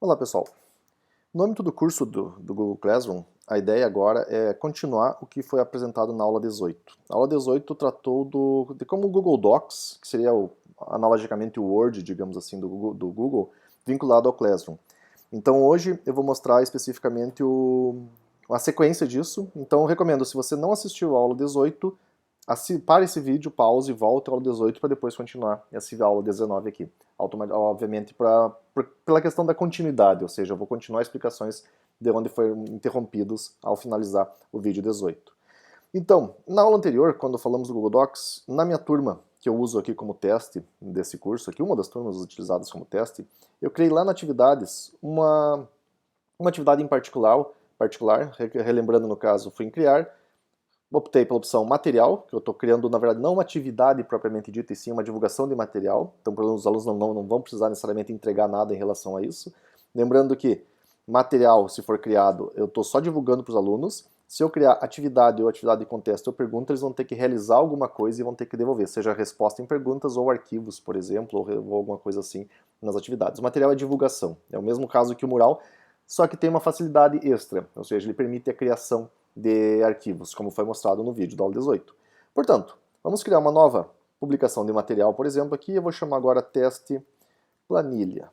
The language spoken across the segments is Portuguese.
Olá pessoal, no âmbito do curso do Google Classroom, a ideia agora é continuar o que foi apresentado na aula 18. A aula 18 tratou de como o Google Docs, que seria analogicamente o Word, digamos assim, do Google, vinculado ao Classroom. Então hoje eu vou mostrar especificamente a sequência disso, então eu recomendo, se você não assistiu a aula 18, pare esse vídeo, pause e volte à aula 18 para depois continuar essa aula 19 aqui. Obviamente pela questão da continuidade, ou seja, eu vou continuar as explicações de onde foram interrompidos ao finalizar o vídeo 18. Então, na aula anterior, quando falamos do Google Docs, na minha turma, que eu uso aqui como teste desse curso, aqui uma das turmas utilizadas como teste, eu criei lá na atividades uma atividade em particular, relembrando no caso, fui em criar, optei pela opção material, que eu estou criando, na verdade, não uma atividade propriamente dita, e sim uma divulgação de material. Então, os alunos não vão precisar necessariamente entregar nada em relação a isso. Lembrando que material, se for criado, eu estou só divulgando para os alunos. Se eu criar atividade ou atividade de contexto ou pergunta, eles vão ter que realizar alguma coisa e vão ter que devolver, seja resposta em perguntas ou arquivos, por exemplo, ou alguma coisa assim nas atividades. O material é divulgação. É o mesmo caso que o mural, só que tem uma facilidade extra, ou seja, ele permite a criação de arquivos, como foi mostrado no vídeo da aula 18. Portanto, vamos criar uma nova publicação de material, por exemplo, aqui eu vou chamar agora teste planilha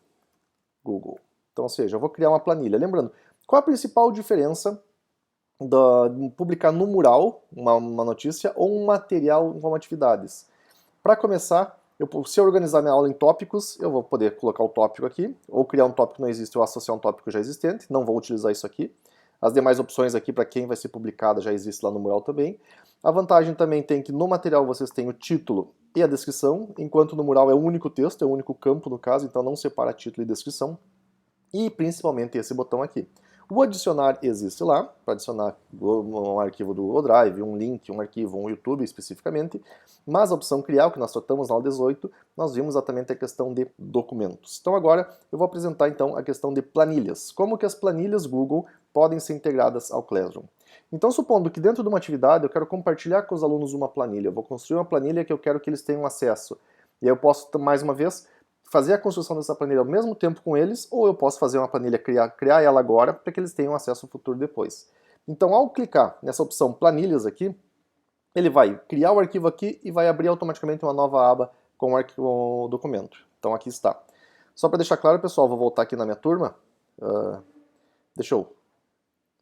Google. Então, ou seja, eu vou criar uma planilha. Lembrando, qual a principal diferença de publicar no mural uma notícia ou um material com atividades? Para começar, se eu organizar minha aula em tópicos, eu vou poder colocar o tópico aqui, ou criar um tópico que não existe ou associar um tópico já existente, não vou utilizar isso aqui. As demais opções aqui para quem vai ser publicada já existe lá no mural também. A vantagem também tem que no material vocês têm o título e a descrição, enquanto no mural é o único texto, é o único campo no caso, então não separa título e descrição. E principalmente esse botão aqui. O adicionar existe lá, para adicionar um arquivo do Google Drive, um link, um arquivo, um YouTube especificamente, mas a opção criar, o que nós tratamos na aula 18, nós vimos exatamente a questão de documentos. Então agora eu vou apresentar então a questão de planilhas. Como que as planilhas Google podem ser integradas ao Classroom. Então, supondo que dentro de uma atividade eu quero compartilhar com os alunos uma planilha, eu vou construir uma planilha que eu quero que eles tenham acesso. E aí eu posso, mais uma vez, fazer a construção dessa planilha ao mesmo tempo com eles, ou eu posso fazer uma planilha, criar ela agora, para que eles tenham acesso ao futuro depois. Então, ao clicar nessa opção planilhas aqui, ele vai criar o arquivo aqui e vai abrir automaticamente uma nova aba com o documento. Então aqui está. Só para deixar claro, pessoal, vou voltar aqui na minha turma.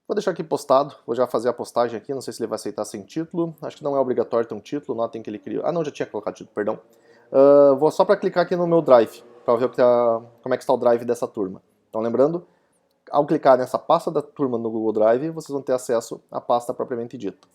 Vou deixar aqui postado, vou já fazer a postagem aqui, não sei se ele vai aceitar sem título, acho que não é obrigatório ter um título, notem que ele criou... Ah não, já tinha colocado título, perdão. Vou só para clicar aqui no meu Drive, para ver como é que está o Drive dessa turma. Então lembrando, ao clicar nessa pasta da turma no Google Drive, vocês vão ter acesso à pasta propriamente dita.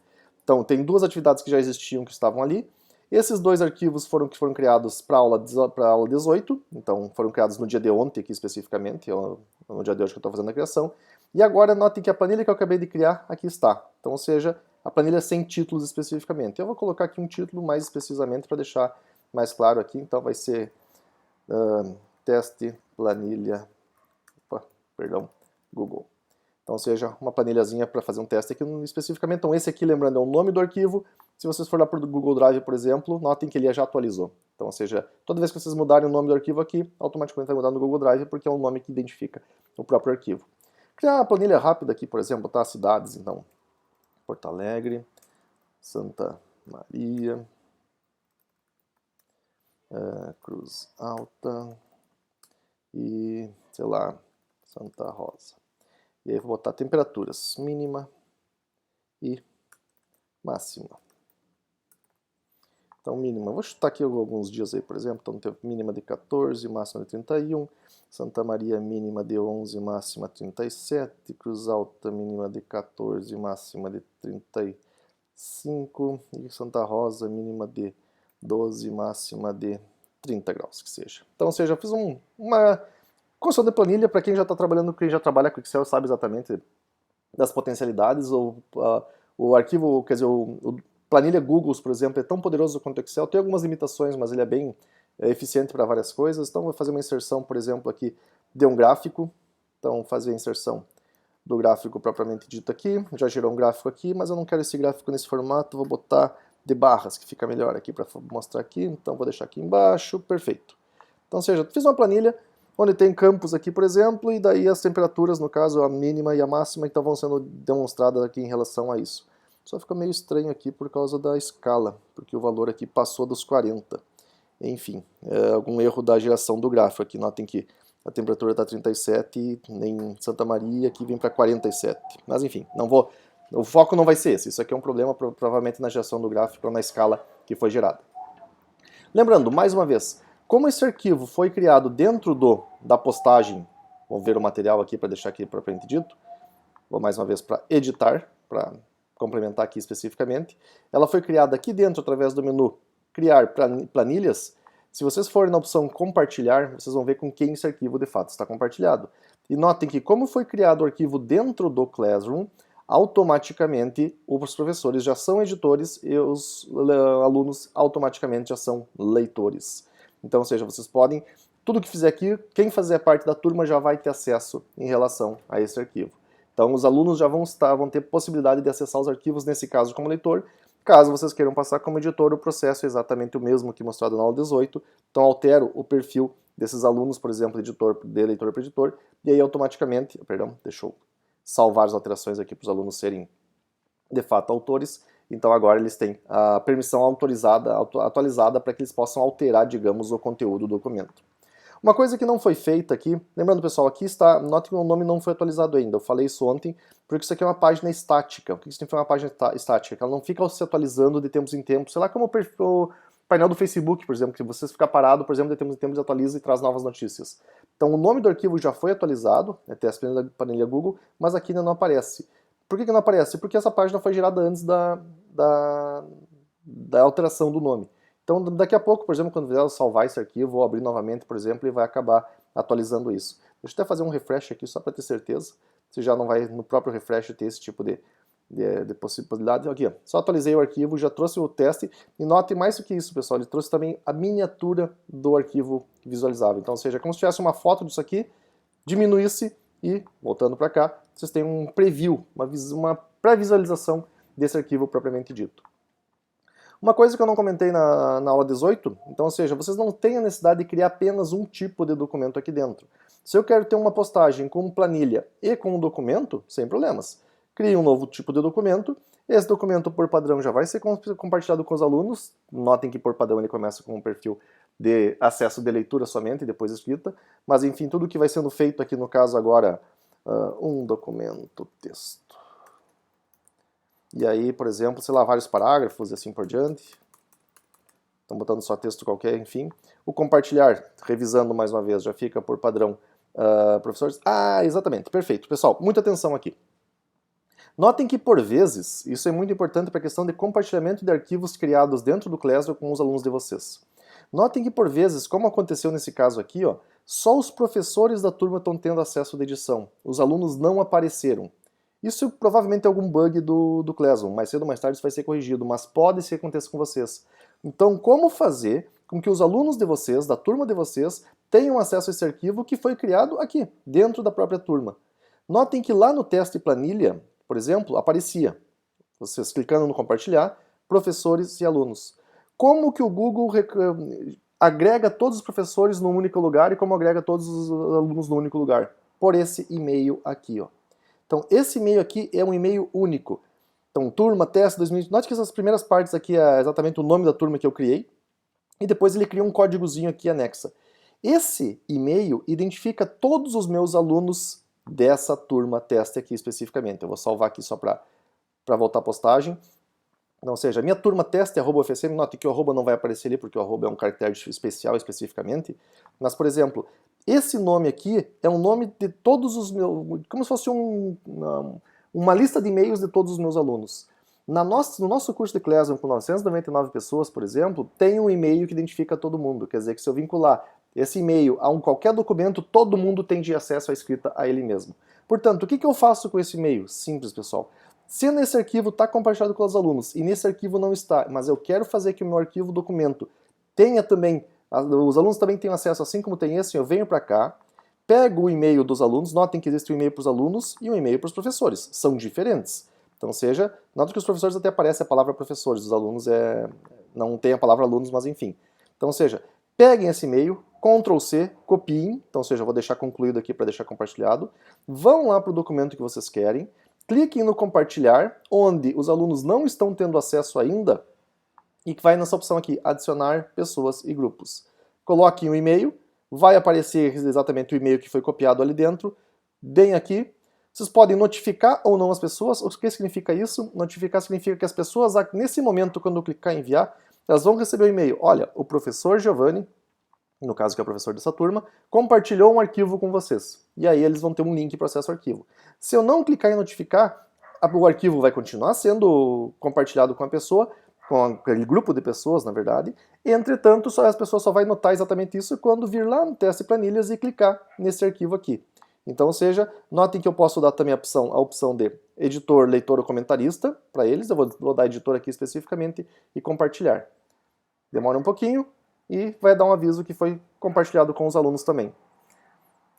Então tem duas atividades que já existiam que estavam ali. Esses dois arquivos foram criados para a aula 18, então foram criados no dia de ontem aqui especificamente, no dia de hoje que eu estou fazendo a criação. E agora notem que a planilha que eu acabei de criar aqui está. Então, ou seja, a planilha sem títulos especificamente. Eu vou colocar aqui um título mais precisamente para deixar mais claro aqui. Então vai ser teste planilha, Google. Então, ou seja, uma planilhazinha para fazer um teste aqui especificamente. Então, esse aqui, lembrando, é o nome do arquivo. Se vocês forem lá para o Google Drive, por exemplo, notem que ele já atualizou. Então, ou seja, toda vez que vocês mudarem o nome do arquivo aqui, automaticamente vai mudar no Google Drive, porque é o nome que identifica o próprio arquivo. Criar uma planilha rápida aqui, por exemplo, tá? Cidades, então, Porto Alegre, Santa Maria, Cruz Alta e, sei lá, Santa Rosa. E aí eu vou botar temperaturas mínima e máxima. Então, mínima, vou chutar aqui alguns dias aí, por exemplo. Então, tem mínima de 14, máxima de 31. Santa Maria, mínima de 11, máxima 37. Cruz Alta, mínima de 14, máxima de 35. E Santa Rosa, mínima de 12, máxima de 30 graus, que seja. Então, ou seja, eu fiz uma construção de planilha para quem já está trabalhando, quem já trabalha com Excel sabe exatamente das potencialidades. O arquivo, quer dizer, o planilha Google, por exemplo, é tão poderoso quanto o Excel, tem algumas limitações, mas ele é bem eficiente para várias coisas. Então, vou fazer uma inserção, por exemplo, aqui de um gráfico. Então, fazer a inserção do gráfico propriamente dito aqui. Já gerou um gráfico aqui, mas eu não quero esse gráfico nesse formato, vou botar de barras, que fica melhor aqui para mostrar aqui. Então, vou deixar aqui embaixo, perfeito. Então, ou seja, fiz uma planilha. onde tem campos aqui, por exemplo, e daí as temperaturas, no caso, a mínima e a máxima, então vão sendo demonstradas aqui em relação a isso. Só fica meio estranho aqui por causa da escala, porque o valor aqui passou dos 40. Enfim, algum erro da geração do gráfico aqui. Notem que a temperatura está 37 em Santa Maria, aqui vem para 47. Mas enfim, o foco não vai ser esse. Isso aqui é um problema provavelmente na geração do gráfico ou na escala que foi gerada. Lembrando, mais uma vez, como esse arquivo foi criado dentro da postagem, vamos ver o material aqui para deixar aqui propriamente dito, vou mais uma vez para editar, para complementar aqui especificamente, ela foi criada aqui dentro através do menu criar planilhas. Se vocês forem na opção compartilhar, vocês vão ver com quem esse arquivo de fato está compartilhado. E notem que como foi criado o arquivo dentro do Classroom, automaticamente os professores já são editores e os alunos automaticamente já são leitores. Então, ou seja, vocês podem, tudo que fizer aqui, quem fazer parte da turma já vai ter acesso em relação a esse arquivo. Então os alunos já vão ter possibilidade de acessar os arquivos, nesse caso como leitor. Caso vocês queiram passar como editor, o processo é exatamente o mesmo que mostrado na aula 18. Então altero o perfil desses alunos, por exemplo, de leitor para editor, e aí automaticamente, deixa eu salvar as alterações aqui para os alunos serem de fato autores. Então agora eles têm a permissão atualizada para que eles possam alterar, digamos, o conteúdo do documento. Uma coisa que não foi feita aqui, lembrando pessoal, aqui está, note que o nome não foi atualizado ainda, eu falei isso ontem, porque isso aqui é uma página estática. O que significa uma página estática? Que ela não fica se atualizando de tempos em tempos, sei lá como o painel do Facebook, por exemplo, que você fica parado, por exemplo, de tempos em tempos atualiza e traz novas notícias. Então o nome do arquivo já foi atualizado, até a planilha Google, mas aqui ainda não aparece. Por que não aparece? Porque essa página foi gerada antes da alteração do nome. Então, daqui a pouco, por exemplo, quando vier salvar esse arquivo, vou abrir novamente, por exemplo, e vai acabar atualizando isso. Deixa eu até fazer um refresh aqui, só para ter certeza. Se já não vai, no próprio refresh, ter esse tipo de possibilidade. Aqui, ó, só atualizei o arquivo, já trouxe o teste. E note mais do que isso, pessoal, ele trouxe também a miniatura do arquivo visualizável. Então, ou seja, como se tivesse uma foto disso aqui, diminuísse e, voltando para cá, vocês têm um preview, uma pré-visualização desse arquivo propriamente dito. Uma coisa que eu não comentei na aula 18, então, ou seja, vocês não têm a necessidade de criar apenas um tipo de documento aqui dentro. Se eu quero ter uma postagem com planilha e com um documento, sem problemas. Crie um novo tipo de documento, esse documento por padrão já vai ser compartilhado com os alunos, notem que por padrão ele começa com um perfil de acesso de leitura somente e depois escrita, mas enfim, tudo que vai sendo feito aqui no caso agora, um documento texto. E aí, por exemplo, sei lá, vários parágrafos e assim por diante. Estão botando só texto qualquer, enfim. O compartilhar, revisando mais uma vez, já fica por padrão professores. Ah, exatamente, perfeito. Pessoal, muita atenção aqui. Notem que, por vezes, isso é muito importante para a questão de compartilhamento de arquivos criados dentro do Classroom com os alunos de vocês. Notem que, por vezes, como aconteceu nesse caso aqui, ó, só os professores da turma estão tendo acesso à edição. Os alunos não apareceram. Isso provavelmente é algum bug do Classroom, mais cedo ou mais tarde isso vai ser corrigido, mas pode ser que aconteça com vocês. Então, como fazer com que os alunos de vocês, da turma de vocês, tenham acesso a esse arquivo que foi criado aqui, dentro da própria turma? Notem que lá no teste planilha, por exemplo, aparecia, vocês clicando no compartilhar, professores e alunos. Como que o Google agrega todos os professores num único lugar e como agrega todos os alunos num único lugar? Por esse e-mail aqui, ó. Então, esse e-mail aqui é um e-mail único. Então, turma, teste 2020. Note que essas primeiras partes aqui é exatamente o nome da turma que eu criei. E depois ele cria um códigozinho aqui anexa. Esse e-mail identifica todos os meus alunos dessa turma teste aqui especificamente. Eu vou salvar aqui só para voltar à postagem. Então, ou seja, minha turma teste @ufsm, note que o arroba não vai aparecer ali porque o arroba é um caractere especial especificamente. Mas, por exemplo, esse nome aqui é um nome de todos os meus, como se fosse uma lista de e-mails de todos os meus alunos. No nosso curso de Classroom com 999 pessoas, por exemplo, tem um e-mail que identifica todo mundo. Quer dizer que se eu vincular esse e-mail a qualquer documento, todo mundo tem de acesso à escrita a ele mesmo. Portanto, o que eu faço com esse e-mail? Simples, pessoal. Se nesse arquivo está compartilhado com os alunos e nesse arquivo não está, mas eu quero fazer que o meu arquivo documento tenha também, os alunos também tenham acesso, assim como tem esse, eu venho para cá, pego o e-mail dos alunos, notem que existe um e-mail para os alunos e um e-mail para os professores, são diferentes. Então, seja, notem que os professores até aparece a palavra professores, os alunos não tem a palavra alunos, mas enfim. Então, seja, peguem esse e-mail, Ctrl C, copiem, então, ou seja, eu vou deixar concluído aqui para deixar compartilhado, vão lá para o documento que vocês querem, cliquem no compartilhar, onde os alunos não estão tendo acesso ainda, e que vai nessa opção aqui, adicionar pessoas e grupos. Coloquem o e-mail, vai aparecer exatamente o e-mail que foi copiado ali dentro, deem aqui, vocês podem notificar ou não as pessoas. O que significa isso? Notificar significa que as pessoas, nesse momento, quando eu clicar em enviar, elas vão receber o e-mail. Olha, o professor Giovanni, no caso que é o professor dessa turma, compartilhou um arquivo com vocês. E aí eles vão ter um link para acesso ao arquivo. Se eu não clicar em notificar, o arquivo vai continuar sendo compartilhado com a pessoa, com aquele grupo de pessoas, na verdade. Entretanto, as pessoas só vão notar exatamente isso quando vir lá no teste planilhas e clicar nesse arquivo aqui. Então, ou seja, notem que eu posso dar também a opção de editor, leitor ou comentarista para eles. Eu vou dar editor aqui especificamente e compartilhar. Demora um pouquinho e vai dar um aviso que foi compartilhado com os alunos também.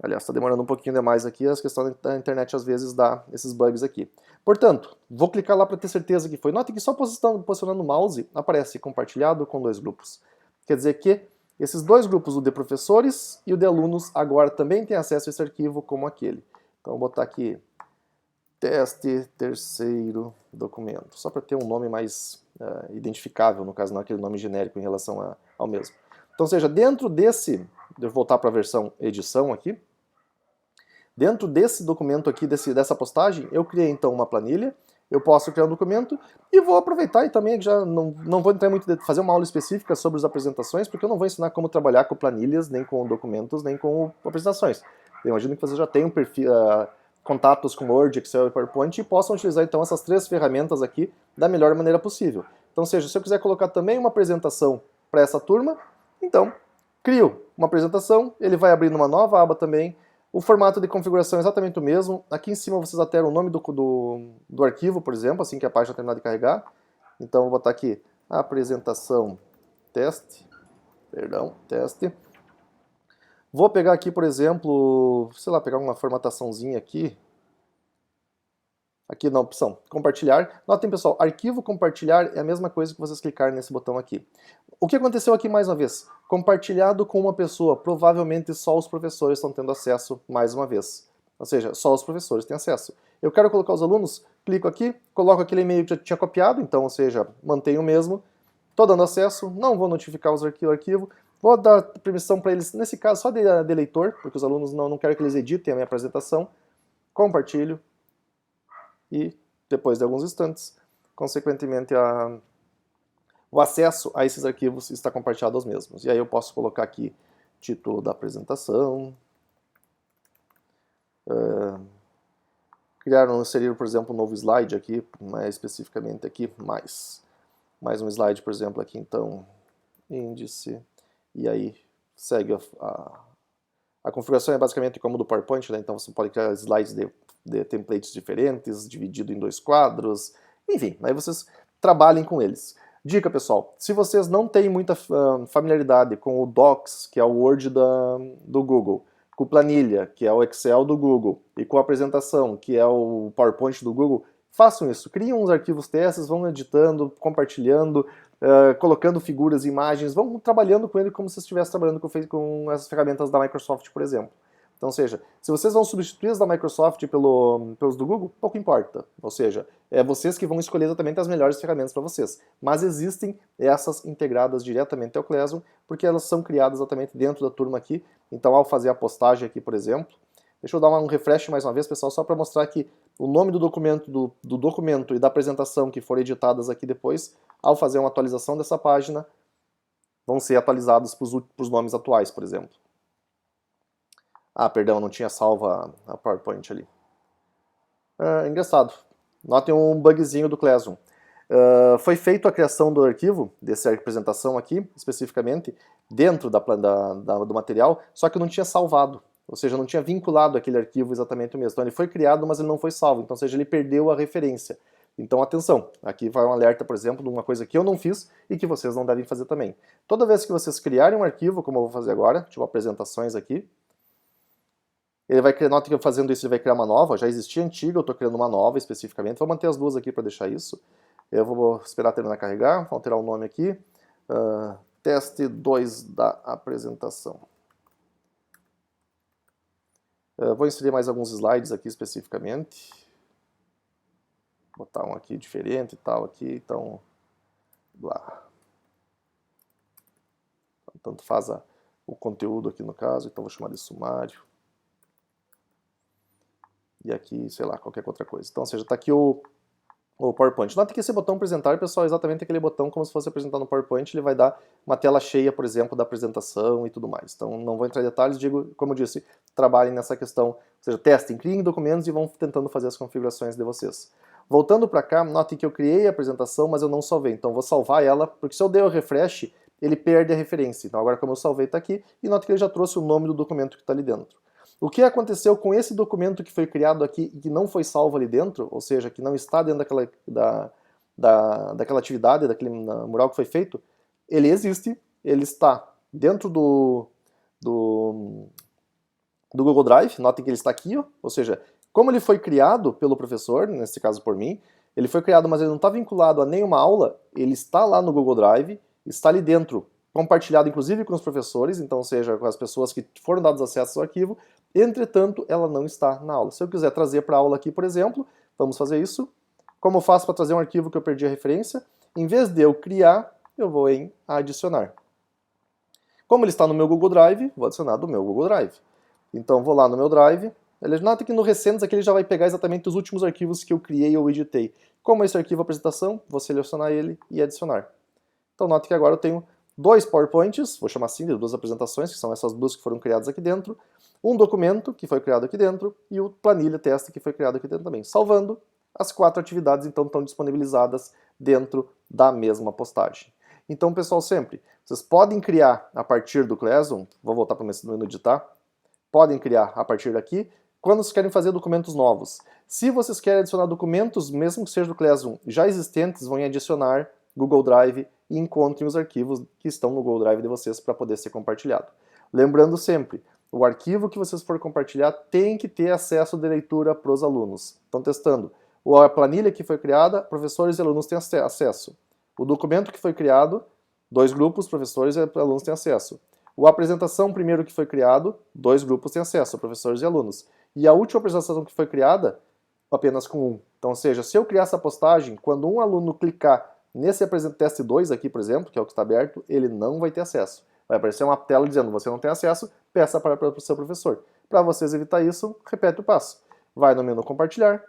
Aliás, está demorando um pouquinho demais aqui, as questões da internet às vezes dá esses bugs aqui. Portanto, vou clicar lá para ter certeza que foi. Notem que só posicionando o mouse aparece compartilhado com 2 grupos. Quer dizer que esses 2 grupos, o de professores e o de alunos, agora também têm acesso a esse arquivo como aquele. Então vou botar aqui teste terceiro documento, só para ter um nome mais identificável, no caso não aquele nome genérico em relação ao mesmo. Então, ou seja, dentro desse, eu voltar para a versão edição aqui, dentro desse documento aqui, dessa postagem, eu criei então uma planilha, eu posso criar um documento e vou aproveitar e também já não vou entrar muito, fazer uma aula específica sobre as apresentações, porque eu não vou ensinar como trabalhar com planilhas, nem com documentos, nem com apresentações. Eu imagino que vocês já tenham contatos com Word, Excel e PowerPoint e possam utilizar então essas 3 ferramentas aqui da melhor maneira possível. Então, seja, se eu quiser colocar também uma apresentação para essa turma, então crio uma apresentação, ele vai abrir numa nova aba também. O formato de configuração é exatamente o mesmo. Aqui em cima vocês alteram o nome do arquivo, por exemplo, assim que a página terminar de carregar. Então vou botar aqui apresentação teste. Vou pegar aqui, por exemplo, sei lá, pegar uma formataçãozinha aqui. Aqui na opção compartilhar. Notem, pessoal, arquivo compartilhar é a mesma coisa que vocês clicarem nesse botão aqui. O que aconteceu aqui mais uma vez? Compartilhado com uma pessoa, provavelmente só os professores estão tendo acesso mais uma vez. Ou seja, só os professores têm acesso. Eu quero colocar os alunos, clico aqui, coloco aquele e-mail que já tinha copiado, então, ou seja, mantenho o mesmo. Estou dando acesso, não vou notificar o arquivo, vou dar permissão para eles, nesse caso só de leitor, porque os alunos não quero que eles editem a minha apresentação. Compartilho. E depois de alguns instantes, consequentemente, o acesso a esses arquivos está compartilhado aos mesmos. E aí eu posso colocar aqui título da apresentação, inserir, por exemplo, um novo slide aqui, mais especificamente aqui, mais um slide, por exemplo, aqui, então, índice, e aí segue a configuração é basicamente como do PowerPoint, né? Então você pode criar slides de templates diferentes, dividido em 2 quadros, enfim, aí vocês trabalhem com eles. Dica, pessoal, se vocês não têm muita familiaridade com o Docs, que é o Word do Google, com planilha, que é o Excel do Google, e com a apresentação, que é o PowerPoint do Google, façam isso, criem uns arquivos testes, vão editando, compartilhando, colocando figuras e imagens, vão trabalhando com ele como se estivesse trabalhando com essas ferramentas da Microsoft, por exemplo. Então, ou seja, se vocês vão substituir as da Microsoft pelos do Google, pouco importa. Ou seja, é vocês que vão escolher exatamente as melhores ferramentas para vocês. Mas existem essas integradas diretamente ao Classroom, porque elas são criadas exatamente dentro da turma aqui. Então, ao fazer a postagem aqui, por exemplo, deixa eu dar um refresh mais uma vez, pessoal, só para mostrar que o nome do documento, do documento e da apresentação que forem editadas aqui depois, ao fazer uma atualização dessa página, vão ser atualizados para os nomes atuais, por exemplo. Ah, perdão, não tinha salva a PowerPoint ali. Engraçado. Notem um bugzinho do Classroom. Foi feita a criação do arquivo, dessa apresentação aqui, especificamente, dentro do material, só que não tinha salvado. Ou seja, não tinha vinculado aquele arquivo exatamente o mesmo. Então ele foi criado, mas ele não foi salvo. Então, ou seja, ele perdeu a referência. Então, atenção. Aqui vai um alerta, por exemplo, de uma coisa que eu não fiz e que vocês não devem fazer também. Toda vez que vocês criarem um arquivo, como eu vou fazer agora, tipo apresentações aqui, ele vai criar, nota que eu fazendo isso, ele vai criar uma nova, já existia antiga, eu estou criando uma nova especificamente, vou manter as duas aqui para deixar isso. Eu vou esperar terminar de carregar, vou alterar o nome aqui, teste 2 da apresentação. Vou inserir mais alguns slides aqui especificamente. Botar um aqui diferente e tal aqui, então, lá. Tanto faz o conteúdo aqui no caso, então vou chamar de sumário. E aqui, sei lá, qualquer outra coisa. Então, ou seja, está aqui o PowerPoint. Nota que esse botão apresentar, pessoal, é exatamente aquele botão como se fosse apresentar no PowerPoint, ele vai dar uma tela cheia, por exemplo, da apresentação e tudo mais. Então, não vou entrar em detalhes, digo, como eu disse, trabalhem nessa questão, ou seja, testem, criem documentos e vão tentando fazer as configurações de vocês. Voltando para cá, notem que eu criei a apresentação, mas eu não salvei. Então, vou salvar ela, porque se eu der o refresh, ele perde a referência. Então, agora como eu salvei, está aqui, e note que ele já trouxe o nome do documento que está ali dentro. O que aconteceu com esse documento que foi criado aqui e que não foi salvo ali dentro, ou seja, que não está dentro daquela atividade, daquele mural que foi feito, ele existe, ele está dentro do Google Drive, notem que ele está aqui, ó, ou seja, como ele foi criado pelo professor, nesse caso por mim, ele foi criado, mas ele não está vinculado a nenhuma aula, ele está lá no Google Drive, está ali dentro, compartilhado inclusive com os professores, então, ou seja, com as pessoas que foram dados acesso ao arquivo, entretanto, ela não está na aula. Se eu quiser trazer para a aula aqui, por exemplo, vamos fazer isso. Como eu faço para trazer um arquivo que eu perdi a referência? Em vez de eu criar, eu vou em adicionar. Como ele está no meu Google Drive, vou adicionar do meu Google Drive. Então, vou lá no meu Drive. Nota que no Recentes aqui ele já vai pegar exatamente os últimos arquivos que eu criei ou editei. Como esse arquivo apresentação, vou selecionar ele e adicionar. Então, note que agora eu tenho 2 PowerPoints, vou chamar assim de 2 apresentações, que são essas duas que foram criadas aqui dentro, um documento que foi criado aqui dentro e o planilha teste que foi criado aqui dentro também. Salvando, as 4 atividades então estão disponibilizadas dentro da mesma postagem. Então, pessoal, sempre, vocês podem criar a partir do Classroom, vou voltar para o menu editar, podem criar a partir daqui, quando vocês querem fazer documentos novos. Se vocês querem adicionar documentos, mesmo que seja do Classroom, já existentes, vão em adicionar Google Drive e encontrem os arquivos que estão no Google Drive de vocês para poder ser compartilhado. Lembrando sempre, o arquivo que vocês forem compartilhar tem que ter acesso de leitura para os alunos. Estão testando. A planilha que foi criada, professores e alunos têm acesso. O documento que foi criado, 2 grupos, professores e alunos têm acesso. A apresentação primeiro que foi criado, 2 grupos têm acesso, professores e alunos. E a última apresentação que foi criada, apenas com 1. Então, ou seja, se eu criar essa postagem, quando um aluno clicar nesse teste 2 aqui, por exemplo, que é o que está aberto, ele não vai ter acesso. Vai aparecer uma tela dizendo, você não tem acesso, peça para o seu professor. Para vocês evitar isso, repete o passo. Vai no menu compartilhar,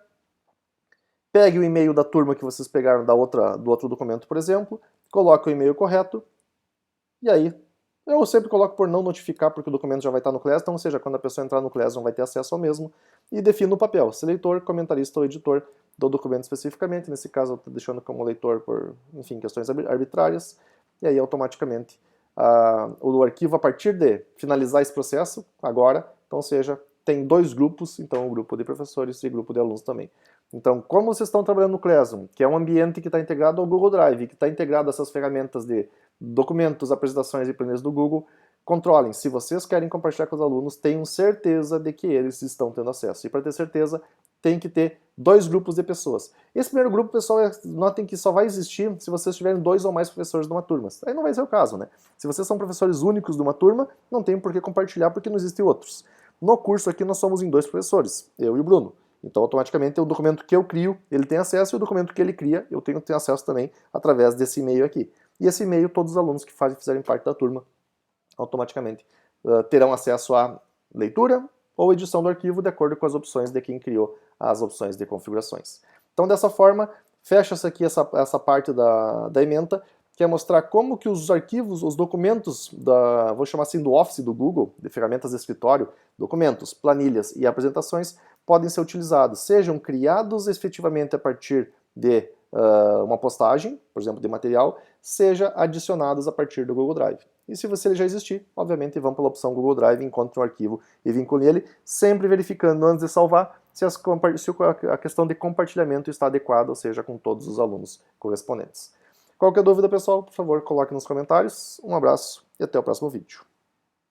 pegue o e-mail da turma que vocês pegaram do outro documento, por exemplo, coloque o e-mail correto, e aí eu sempre coloco por não notificar, porque o documento já vai estar no Classroom, então, ou seja, quando a pessoa entrar no Classroom vai ter acesso ao mesmo, e defino o papel, se leitor, comentarista ou editor do documento especificamente, nesse caso eu estou deixando como leitor por, enfim, questões arbitrárias, e aí automaticamente o arquivo, a partir de finalizar esse processo, agora, então, ou seja, tem 2 grupos, então o grupo de professores e grupo de alunos também. Então, como vocês estão trabalhando no Classroom, que é um ambiente que está integrado ao Google Drive, que está integrado a essas ferramentas de documentos, apresentações e planilhas do Google, controlem. Se vocês querem compartilhar com os alunos, tenham certeza de que eles estão tendo acesso. E para ter certeza, tem que ter 2 grupos de pessoas. Esse primeiro grupo, pessoal, notem que só vai existir se vocês tiverem 2 ou mais professores de uma turma. Aí não vai ser o caso, né? Se vocês são professores únicos de uma turma, não tem por que compartilhar, porque não existem outros. No curso aqui nós somos em 2 professores, eu e o Bruno. Então, automaticamente, o documento que eu crio, ele tem acesso, e o documento que ele cria, eu tenho acesso também através desse e-mail aqui. E esse e-mail, todos os alunos que fizerem parte da turma, automaticamente terão acesso à leitura ou edição do arquivo, de acordo com as opções de quem criou as opções de configurações. Então, dessa forma, fecha-se aqui essa parte da ementa, que é mostrar como que os arquivos, os documentos, vou chamar assim do Office do Google, de ferramentas de escritório, documentos, planilhas e apresentações, podem ser utilizados, sejam criados efetivamente a partir de uma postagem, por exemplo, de material, seja adicionados a partir do Google Drive. E se ele já existir, obviamente vão pela opção Google Drive, encontrem o arquivo e vinculem ele, sempre verificando antes de salvar se a questão de compartilhamento está adequada, ou seja, com todos os alunos correspondentes. Qualquer dúvida, pessoal, por favor, coloque nos comentários. Um abraço e até o próximo vídeo.